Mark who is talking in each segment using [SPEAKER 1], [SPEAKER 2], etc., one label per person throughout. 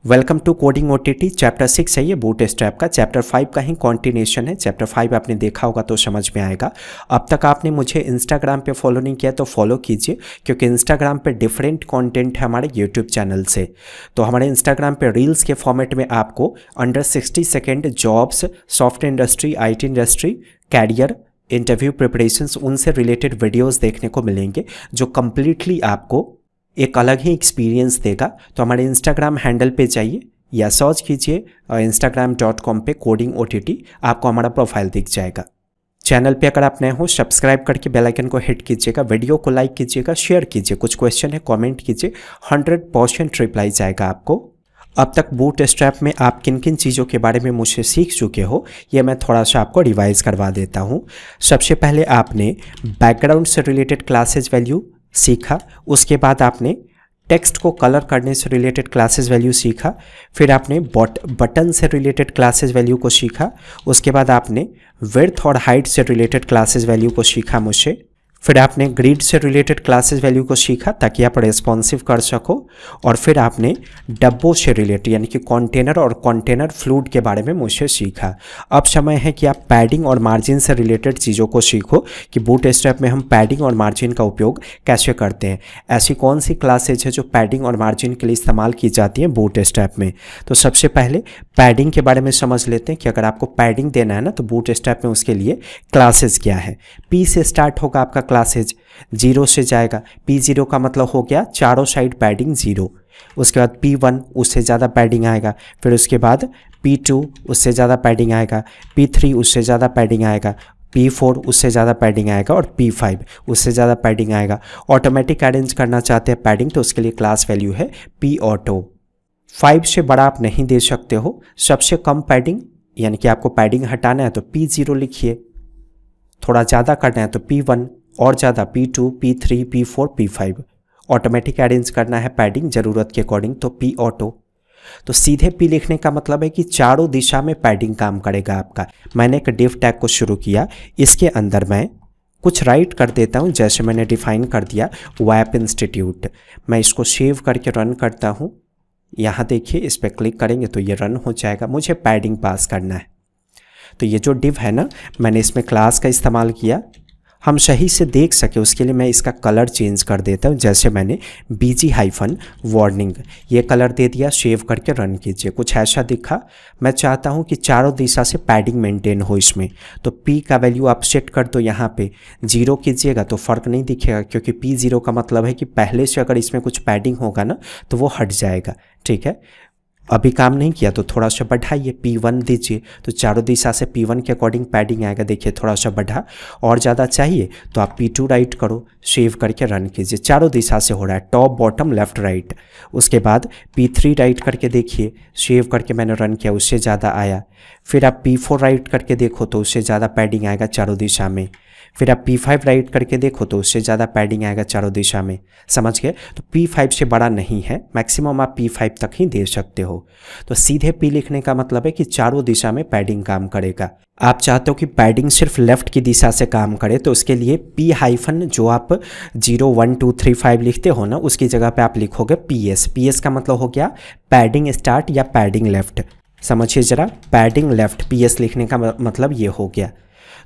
[SPEAKER 1] Welcome to coding OTT. Chapter 6 है ये, bootstrap का। चैप्टर 5 का ही कॉन्टिन्यूशन है। चैप्टर 5 आपने देखा होगा तो समझ में आएगा। अब तक आपने मुझे इंस्टाग्राम पे फॉलो नहीं किया तो फॉलो कीजिए, क्योंकि इंस्टाग्राम पे डिफरेंट कंटेंट है हमारे यूट्यूब चैनल से। तो हमारे इंस्टाग्राम पे रील्स के फॉर्मेट में आपको under 60 second jobs, software industry, IT industry, career, interview preparations, उनसे रिलेटेड वीडियोज़ देखने को मिलेंगे, जो कम्प्लीटली आपको एक अलग ही एक्सपीरियंस देगा। तो हमारे इंस्टाग्राम हैंडल पे जाइए या सर्च कीजिए instagram.com पे कोडिंग OTT, आपको हमारा प्रोफाइल दिख जाएगा। चैनल पे अगर आप नए हो सब्सक्राइब करके बेल आइकन को हिट कीजिएगा, वीडियो को लाइक कीजिएगा, शेयर कीजिए, कुछ क्वेश्चन है कमेंट कीजिए, 100% रिप्लाई जाएगा आपको। अब तक बूटस्ट्रैप में आप किन किन चीज़ों के बारे में मुझसे सीख चुके हो, ये मैं थोड़ा सा आपको रिवाइज करवा देता हूँ। सबसे पहले आपने बैकग्राउंड से रिलेटेड क्लासेज वैल्यू सीखा, उसके बाद आपने टेक्स्ट को कलर करने से रिलेटेड क्लासेस वैल्यू सीखा, फिर आपने बटन से रिलेटेड क्लासेस वैल्यू को सीखा, उसके बाद आपने विड्थ और हाइट से रिलेटेड क्लासेस वैल्यू को सीखा मुझसे, फिर आपने ग्रिड से रिलेटेड क्लासेस वैल्यू को सीखा ताकि आप रेस्पॉन्सिव कर सको, और फिर आपने डब्बों से रिलेटेड यानी कि कंटेनर और कंटेनर फ्लूइड के बारे में मुझसे सीखा। अब समय है कि आप पैडिंग और मार्जिन से रिलेटेड चीज़ों को सीखो कि बूटस्ट्रैप में हम पैडिंग और मार्जिन का उपयोग कैसे करते हैं। ऐसी कौन सी क्लासेज है जो पैडिंग और मार्जिन के लिए इस्तेमाल की जाती हैं बूटस्ट्रैप में। तो सबसे पहले पैडिंग के बारे में समझ लेते हैं कि अगर आपको पैडिंग देना है ना, तो बूटस्ट्रैप में उसके लिए क्लासेज क्या है। P से स्टार्ट होगा आपका क्लासेज, 0 से जाएगा। P0 का मतलब हो गया चारों साइड पैडिंग 0। उसके बाद P1 उससे ज़्यादा पैडिंग आएगा, फिर उसके बाद P2 उससे ज़्यादा पैडिंग आएगा, P3 उससे ज़्यादा पैडिंग आएगा, P4 उससे ज़्यादा पैडिंग आएगा, और P5 उससे ज़्यादा पैडिंग आएगा। ऑटोमेटिक अरेंज करना चाहते हैं पैडिंग, तो उसके लिए क्लास वैल्यू है P ऑटो। 5 से बड़ा आप नहीं दे सकते हो। सबसे कम पैडिंग यानी कि आपको पैडिंग हटाना है तो P0 लिखिए, थोड़ा ज़्यादा करना है तो P1, और ज़्यादा P2, P3, P4, P5। Automatic arrange करना है पैडिंग ज़रूरत के अकॉर्डिंग तो P ऑटो। तो सीधे P लिखने का मतलब है कि चारों दिशा में पैडिंग काम करेगा आपका। मैंने एक डिव टैग को शुरू किया, इसके अंदर मैं कुछ राइट कर देता हूँ, जैसे मैंने डिफाइन कर दिया वेब इंस्टीट्यूट। मैं इसको सेव करके रन करता हूँ। यहाँ देखिए, इस पर क्लिक करेंगे तो ये रन हो जाएगा। मुझे पैडिंग पास करना है, तो ये जो डिव है ना, मैंने इसमें क्लास का इस्तेमाल किया। हम सही से देख सके उसके लिए मैं इसका कलर चेंज कर देता हूँ, जैसे मैंने BG-वार्निंग ये कलर दे दिया। सेव करके रन कीजिए, कुछ ऐसा दिखा। मैं चाहता हूँ कि चारों दिशा से पैडिंग मेंटेन हो इसमें, तो P का वैल्यू आप सेट कर दो। यहाँ पे 0 कीजिएगा तो फ़र्क नहीं दिखेगा, क्योंकि P0 का मतलब है कि पहले से अगर इसमें कुछ पैडिंग होगा ना तो वो हट जाएगा। ठीक है, अभी काम नहीं किया तो थोड़ा सा बढ़ाइए, P1 दीजिए, तो चारों दिशा से P1 के अकॉर्डिंग पैडिंग आएगा। देखिए थोड़ा सा बढ़ा, और ज़्यादा चाहिए तो आप P2 राइट करो, सेव करके रन कीजिए। चारों दिशा से हो रहा है, टॉप बॉटम लेफ्ट राइट। उसके बाद P3 राइट करके देखिए, सेव करके मैंने रन किया, उससे ज़्यादा आया। फिर आप P4 राइट करके देखो तो उससे ज़्यादा पैडिंग आएगा चारों दिशा में। फिर आप P5 राइट करके देखो तो उससे ज़्यादा पैडिंग आएगा चारों दिशा में। समझ गए? तो P5 से बड़ा नहीं है, मैक्सिमम आप P5 तक ही दे सकते हो। तो सीधे P लिखने का मतलब है कि चारों दिशा में पैडिंग काम करेगा। आप चाहते हो कि पैडिंग सिर्फ लेफ्ट की दिशा से काम करे, तो उसके लिए P- जो आप 0, 1, 2, 3, 5 लिखते हो ना, उसकी जगह पे आप लिखोगे PS। PS का मतलब हो गया पैडिंग स्टार्ट या पैडिंग लेफ्ट। समझिए ज़रा, पैडिंग लेफ्ट PS लिखने का मतलब ये हो गया।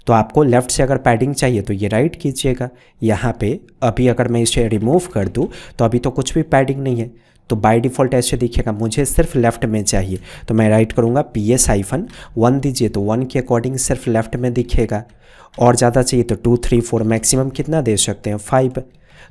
[SPEAKER 1] तो आपको लेफ़्ट से अगर पैडिंग चाहिए तो ये राइट कीजिएगा। यहाँ पे अभी अगर मैं इसे रिमूव कर दूँ तो अभी तो कुछ भी पैडिंग नहीं है, तो बाय डिफ़ॉल्ट ऐसे दिखेगा। मुझे सिर्फ लेफ़्ट में चाहिए तो मैं राइट करूँगा PS-1 दीजिए, तो 1 के अकॉर्डिंग सिर्फ लेफ़्ट में दिखेगा। और ज़्यादा चाहिए तो 2, 3, 4, मैक्सिमम कितना दे सकते हैं 5।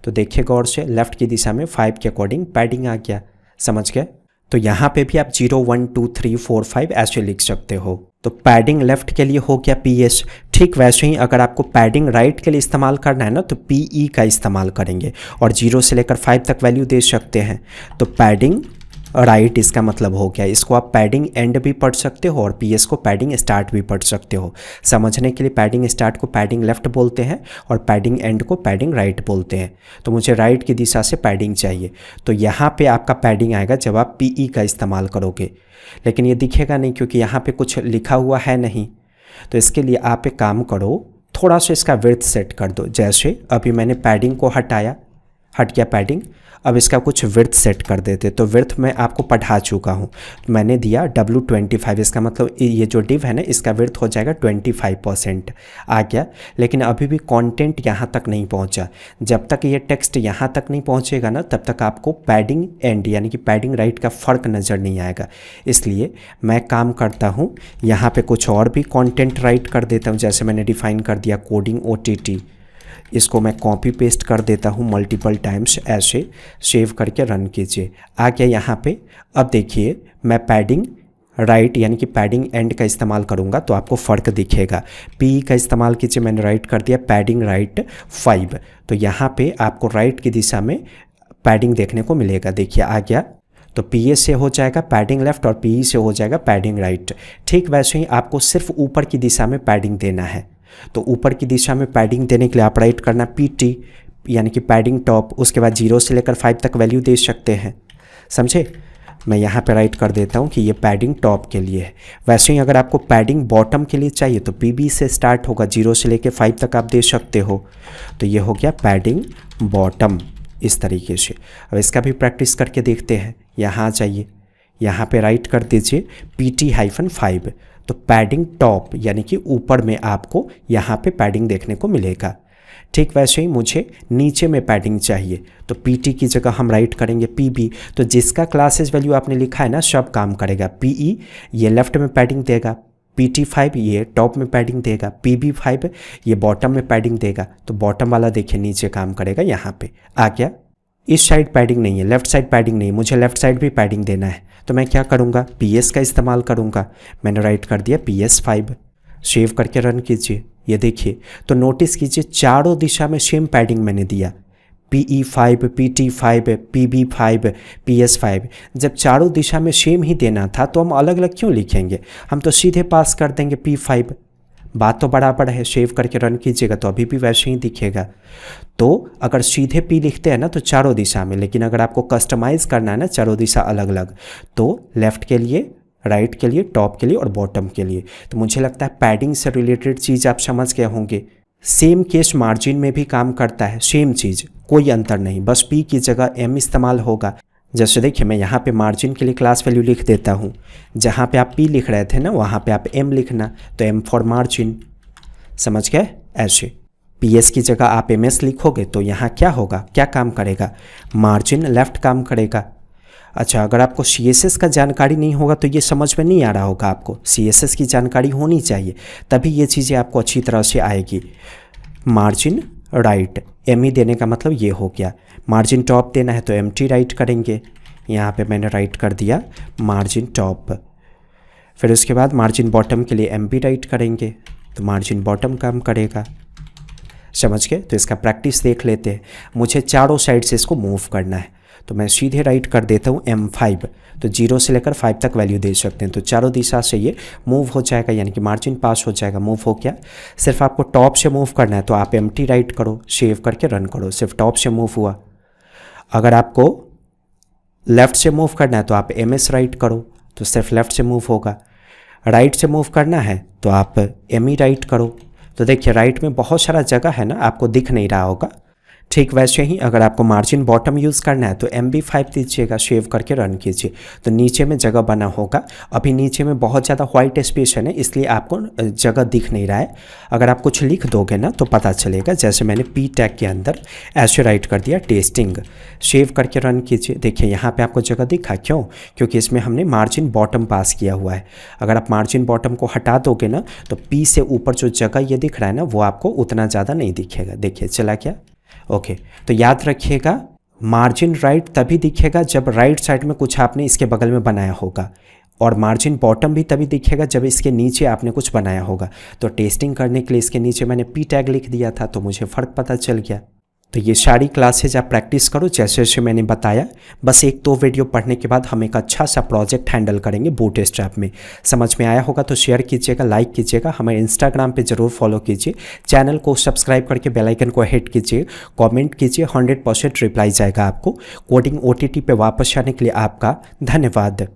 [SPEAKER 1] तो देखिए गौर से, लेफ़्ट की दिशा में 5 के अकॉर्डिंग पैडिंग आ गया। समझ गए? तो यहाँ पे भी आप 0, 1, 2, 3, 4, 5 ऐसे लिख सकते हो। तो पैडिंग लेफ्ट के लिए हो गया PS। ठीक वैसे ही अगर आपको पैडिंग राइट के लिए इस्तेमाल करना है ना, तो PE का इस्तेमाल करेंगे, और 0 से लेकर 5 तक वैल्यू दे सकते हैं। तो पैडिंग राइट इसका मतलब हो गया। इसको आप पैडिंग एंड भी पढ़ सकते हो और PS को पैडिंग स्टार्ट भी पढ़ सकते हो। समझने के लिए पैडिंग स्टार्ट को पैडिंग लेफ्ट बोलते हैं और पैडिंग एंड को पैडिंग राइट बोलते हैं। तो मुझे राइट की दिशा से पैडिंग चाहिए, तो यहाँ पे आपका पैडिंग आएगा जब आप PE का इस्तेमाल करोगे। लेकिन ये दिखेगा नहीं क्योंकि यहाँ पे कुछ लिखा हुआ है नहीं। तो इसके लिए आप एक काम करो, थोड़ा सा इसका विड्थ सेट कर दो। जैसे अभी मैंने पैडिंग को हट गया पैडिंग। अब इसका कुछ विड्थ सेट कर देते, तो विड्थ मैं आपको पढ़ा चुका हूँ, मैंने दिया W25, इसका मतलब ये जो डिव है ना इसका विड्थ हो जाएगा 25% आ गया। लेकिन अभी भी कंटेंट यहाँ तक नहीं पहुँचा। जब तक ये टेक्स्ट यहाँ तक नहीं पहुँचेगा ना तब तक आपको पैडिंग एंड यानी कि पैडिंग राइट का फ़र्क नज़र नहीं आएगा। इसलिए मैं काम करता हूँ यहाँ पे कुछ और भी कंटेंट राइट कर देता हूँ। जैसे मैंने डिफ़ाइन कर दिया कोडिंग OTT, इसको मैं कॉपी पेस्ट कर देता हूँ मल्टीपल टाइम्स, ऐसे सेव करके रन कीजिए। आ गया यहाँ पे। अब देखिए मैं पैडिंग राइट यानी कि पैडिंग एंड का इस्तेमाल करूँगा तो आपको फ़र्क दिखेगा। PE का इस्तेमाल कीजिए, मैंने राइट कर दिया पैडिंग राइट 5, तो यहाँ पे आपको राइट की दिशा में पैडिंग देखने को मिलेगा। देखिए आ गया, तो PA से हो जाएगा पैडिंग लेफ़्ट और PE से हो जाएगा पैडिंग राइट। ठीक वैसे ही आपको सिर्फ ऊपर की दिशा में पैडिंग देना है। तो ऊपर की दिशा में पैडिंग देने के लिए आप राइट करना PT यानी कि पैडिंग टॉप, उसके बाद 0 से लेकर 5 तक वैल्यू दे सकते हैं, समझे। मैं यहाँ पे राइट कर देता हूँ कि ये पैडिंग टॉप के लिए है। वैसे ही अगर आपको पैडिंग बॉटम के लिए चाहिए तो PB से स्टार्ट होगा, 0 से लेकर 5 तक आप दे सकते हो। तो ये हो गया पैडिंग बॉटम इस तरीके से। अब इसका भी प्रैक्टिस करके देखते हैं। यहाँ आ जाइए, यहाँ पे राइट कर दीजिए PT-5, तो पैडिंग टॉप यानी कि ऊपर में आपको यहाँ पे पैडिंग देखने को मिलेगा। ठीक वैसे ही मुझे नीचे में पैडिंग चाहिए, तो PT की जगह हम राइट करेंगे PB। तो जिसका क्लासेस वैल्यू आपने लिखा है ना सब काम करेगा। PE ये लेफ़्ट में पैडिंग देगा, PT5 ये टॉप में पैडिंग देगा, PB5 ये बॉटम में पैडिंग देगा। तो बॉटम वाला देखिए नीचे काम करेगा। यहाँ पे आ गया। इस साइड पैडिंग नहीं है, लेफ़्ट साइड पैडिंग नहीं है, मुझे लेफ़्ट साइड भी पैडिंग देना है। तो मैं क्या करूँगा, PS का इस्तेमाल करूँगा। मैंने राइट कर दिया PS5, सेव करके रन कीजिए। ये देखिए, तो नोटिस कीजिए चारों दिशा में सेम पैडिंग मैंने दिया, PE5, PT5, PB5, PS5। जब चारों दिशा में सेम ही देना था तो हम अलग अलग क्यों लिखेंगे, हम तो सीधे पास कर देंगे P5। बात तो बराबर है। सेव करके रन कीजिएगा तो अभी भी वैसे ही दिखेगा। तो अगर सीधे P लिखते हैं ना तो चारों दिशा में, लेकिन अगर आपको कस्टमाइज़ करना है ना चारों दिशा अलग अलग, तो लेफ़्ट के लिए, राइट के लिए, टॉप के लिए और बॉटम के लिए। तो मुझे लगता है पैडिंग से रिलेटेड चीज़ आप समझ गए होंगे। सेम केस मार्जिन में भी काम करता है, सेम चीज़, कोई अंतर नहीं, बस P की जगह M इस्तेमाल होगा। जैसे देखिए मैं यहाँ पे मार्जिन के लिए क्लास वैल्यू लिख देता हूँ, जहाँ पे आप P लिख रहे थे ना वहाँ पे आप M लिखना, तो M फॉर मार्जिन, समझ गए। ऐसे PS की जगह आप MS लिखोगे तो यहाँ क्या होगा, क्या काम करेगा, मार्जिन लेफ़्ट काम करेगा। अच्छा, अगर आपको CSS का जानकारी नहीं होगा तो ये समझ में नहीं आ रहा होगा। आपको CSS की जानकारी होनी चाहिए, तभी ये चीज़ें आपको अच्छी तरह से आएगी। मार्जिन राइट, ME देने का मतलब ये हो गया। मार्जिन टॉप देना है तो MT राइट करेंगे। यहाँ पे मैंने राइट कर दिया मार्जिन टॉप। फिर उसके बाद मार्जिन बॉटम के लिए MB राइट करेंगे, तो मार्जिन बॉटम काम करेगा, समझ गए। तो इसका प्रैक्टिस देख लेते हैं। मुझे चारों साइड से इसको मूव करना है, तो मैं सीधे राइट कर देता हूँ M5, तो 0 से लेकर 5 तक वैल्यू दे सकते हैं। तो चारों दिशा से ये मूव हो जाएगा, यानी कि मार्जिन पास हो जाएगा, मूव हो गया। सिर्फ आपको टॉप से मूव करना है तो आप MT राइट करो, सेव करके रन करो, सिर्फ टॉप से मूव हुआ। अगर आपको लेफ़्ट से मूव करना है तो आप MS राइट करो, तो सिर्फ लेफ़्ट से मूव होगा। राइट से मूव करना है तो आप ME राइट करो। तो देखिए राइट में बहुत सारा जगह है ना, आपको दिख नहीं रहा होगा। ठीक वैसे ही अगर आपको मार्जिन बॉटम यूज़ करना है तो MB5 दीजिएगा, सेव करके रन कीजिए, तो नीचे में जगह बना होगा। अभी नीचे में बहुत ज़्यादा वाइट स्पेस है ना, इसलिए आपको जगह दिख नहीं रहा है। अगर आप कुछ लिख दोगे ना तो पता चलेगा। जैसे मैंने P टैग के अंदर ऐसे राइट कर दिया टेस्टिंग, सेव करके रन कीजिए। देखिए यहाँ पर आपको जगह दिखा, क्यों, क्योंकि इसमें हमने मार्जिन बॉटम पास किया हुआ है। अगर आप मार्जिन बॉटम को हटा दोगे ना तो P से ऊपर जो जगह ये दिख रहा है ना वो आपको उतना ज़्यादा नहीं दिखेगा। देखिए चला क्या। ओके, तो याद रखिएगा मार्जिन राइट तभी दिखेगा जब राइट साइड में कुछ आपने इसके बगल में बनाया होगा, और मार्जिन बॉटम भी तभी दिखेगा जब इसके नीचे आपने कुछ बनाया होगा। तो टेस्टिंग करने के लिए इसके नीचे मैंने P टैग लिख दिया था, तो मुझे फ़र्क पता चल गया। तो ये सारी क्लासेज आप प्रैक्टिस करो जैसे जैसे मैंने बताया। बस 1-2 वीडियो पढ़ने के बाद हम एक अच्छा सा प्रोजेक्ट हैंडल करेंगे बूटस्ट्रैप में। समझ में आया होगा तो शेयर कीजिएगा, लाइक कीजिएगा, हमें इंस्टाग्राम पे ज़रूर फॉलो कीजिए, चैनल को सब्सक्राइब करके बेल आइकन को हिट कीजिए, कमेंट कीजिए, 100% रिप्लाई जाएगा आपको। कोडिंग OTT पे वापस आने के लिए आपका धन्यवाद।